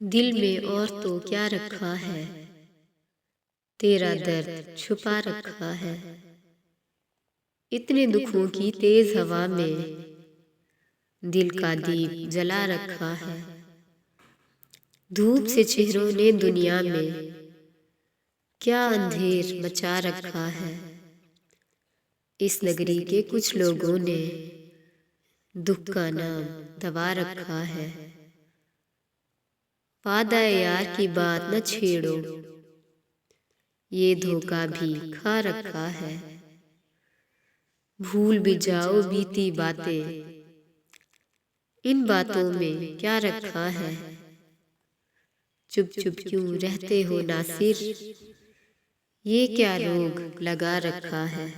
दिल में और तो क्या रखा है, तेरा दर्द छुपा रखा है। इतने दुखों की तेज हवा में दिल का दीप जला रखा है। धूप से चेहरों ने दुनिया में क्या अंधेर मचा रखा है। इस नगरी के कुछ लोगों ने दुख का नाम दबा रखा है। वादा यार की बात न छेड़ो, ये धोखा भी खा रखा है। भूल भी जाओ बीती बातें, इन बातों में क्या रखा है। चुप चुप क्यों रहते हो नासिर, ये क्या रोग लगा रखा है।